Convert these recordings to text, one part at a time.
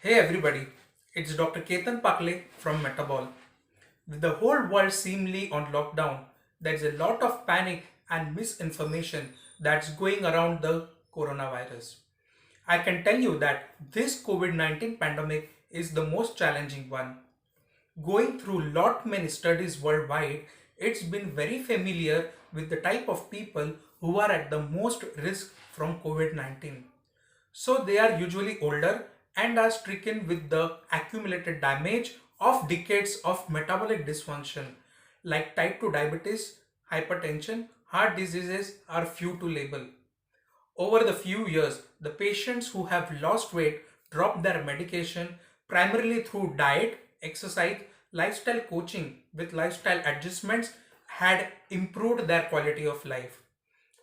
Hey everybody, it's Dr. Ketan Pakhale from Metabolic. With the whole world seemingly on lockdown, there's a lot of panic and misinformation that's going around the coronavirus. I can tell you that this COVID-19 pandemic is the most challenging one. Going through lot many studies worldwide, it's been very familiar with the type of people who are at the most risk from COVID-19. So they are usually older and are stricken with the accumulated damage of decades of metabolic dysfunction like type 2 diabetes, hypertension, heart diseases are few to label. Over the few years, the patients who have lost weight dropped their medication primarily through diet, exercise, lifestyle coaching with lifestyle adjustments had improved their quality of life.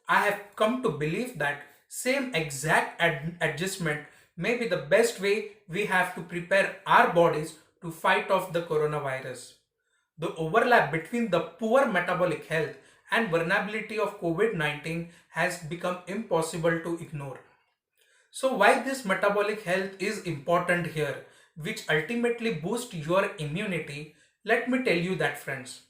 I have come to believe that same exact adjustment may be the best way we have to prepare our bodies to fight off the coronavirus. The overlap between the poor metabolic health and vulnerability of COVID-19 has become impossible to ignore. So why this metabolic health is important here, which ultimately boosts your immunity, let me tell you that friends.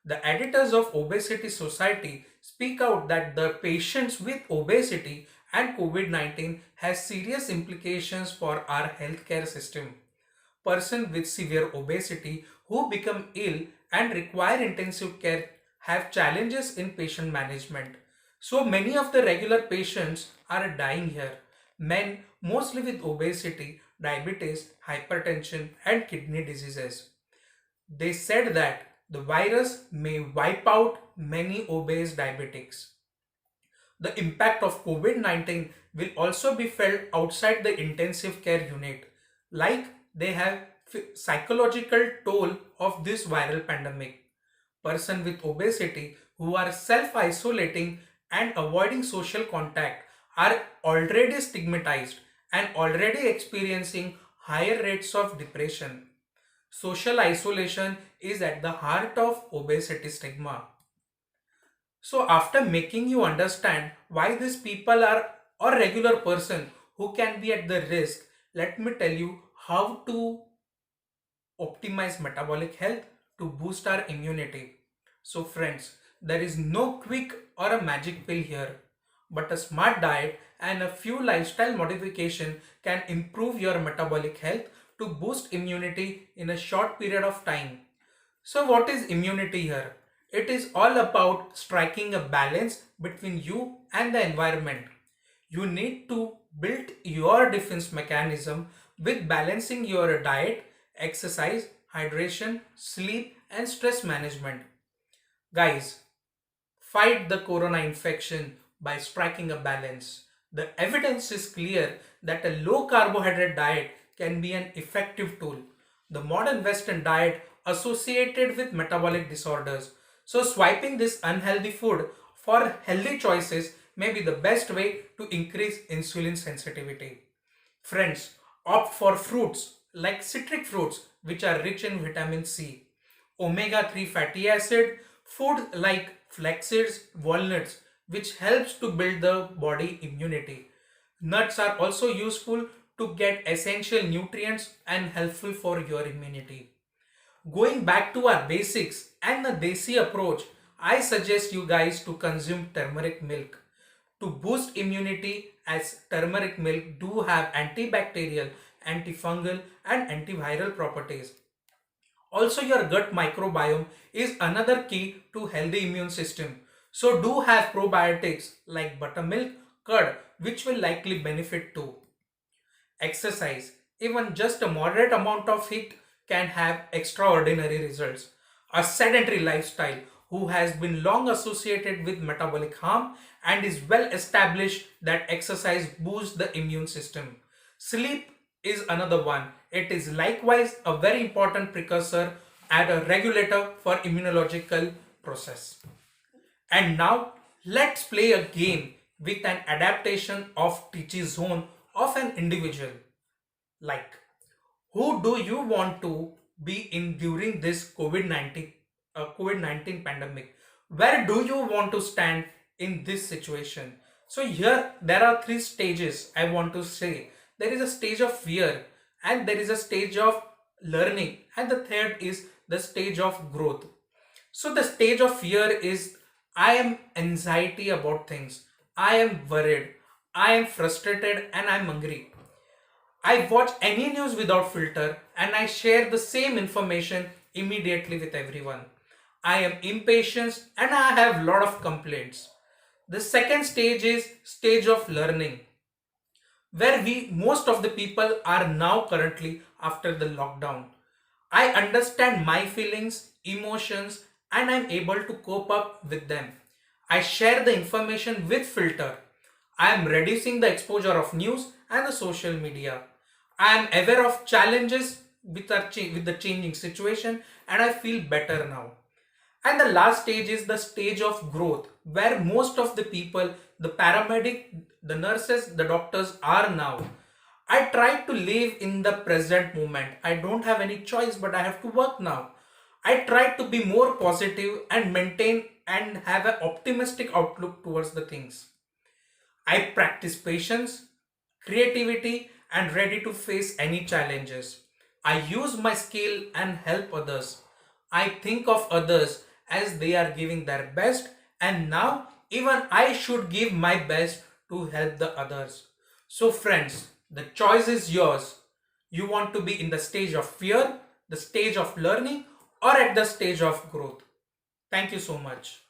The editors of Obesity Society speak out that the patients with obesity and COVID-19 has serious implications for our healthcare system. Persons with severe obesity who become ill and require intensive care have challenges in patient management. So many of the regular patients are dying here. Men mostly with obesity, diabetes, hypertension and kidney diseases. They said that the virus may wipe out many obese diabetics. The impact of COVID-19 will also be felt outside the intensive care unit, like they have psychological toll of this viral pandemic. Person with obesity who are self-isolating and avoiding social contact are already stigmatized and already experiencing higher rates of depression. Social isolation is at the heart of obesity stigma. So after making you understand why these people are a regular person who can be at the risk, let me tell you how to optimize metabolic health to boost our immunity. So friends, there is no quick or a magic pill here, but a smart diet and a few lifestyle modification can improve your metabolic health to boost immunity in a short period of time. So what is immunity here? It is all about striking a balance between you and the environment. You need to build your defense mechanism with balancing your diet, exercise, hydration, sleep and stress management. Guys, fight the corona infection by striking a balance. The evidence is clear that a low carbohydrate diet can be an effective tool. The modern Western diet associated with metabolic disorders. So swiping this unhealthy food for healthy choices may be the best way to increase insulin sensitivity. Friends, opt for fruits like citric fruits which are rich in vitamin C, omega-3 fatty acid, food like flax seeds, walnuts which helps to build the body immunity. Nuts are also useful to get essential nutrients and helpful for your immunity. Going back to our basics and the desi approach, I suggest you guys to consume turmeric milk to boost immunity as turmeric milk do have antibacterial, antifungal and antiviral properties. Also your gut microbiome is another key to healthy immune system. So do have probiotics like buttermilk, curd which will likely benefit too. Exercise, even just a moderate amount of it can have extraordinary results. A sedentary lifestyle who has been long associated with metabolic harm and is well established that exercise boosts the immune system. Sleep is another one. It is likewise a very important precursor and a regulator for immunological process. And now let's play a game with an adaptation of TG zone of an individual. Like, who do you want to be in during this COVID-19 pandemic? Where do you want to stand in this situation? So here there are three stages I want to say. There is a stage of fear and there is a stage of learning, and the third is the stage of growth. So the stage of fear is I am anxiety about things, I am worried, I am frustrated, and I'm hungry. I watch any news without filter and I share the same information immediately with everyone. I am impatient and I have lot of complaints. The second stage is stage of learning, where we most of the people are now currently after the lockdown. I understand my feelings, emotions, and I'm able to cope up with them. I share the information with filter. I am reducing the exposure of news and the social media. I am aware of challenges with the changing situation, and I feel better now. And the last stage is the stage of growth, where most of the people, the paramedic, the nurses, the doctors are now. I try to live in the present moment. I don't have any choice, but I have to work now. I try to be more positive and maintain and have an optimistic outlook towards the things. I practice patience, creativity, and ready to face any challenges. I use my skill and help others. I think of others as they are giving their best, and now even I should give my best to help the others. So, friends, the choice is yours. You want to be in the stage of fear, the stage of learning, or at the stage of growth. Thank you so much.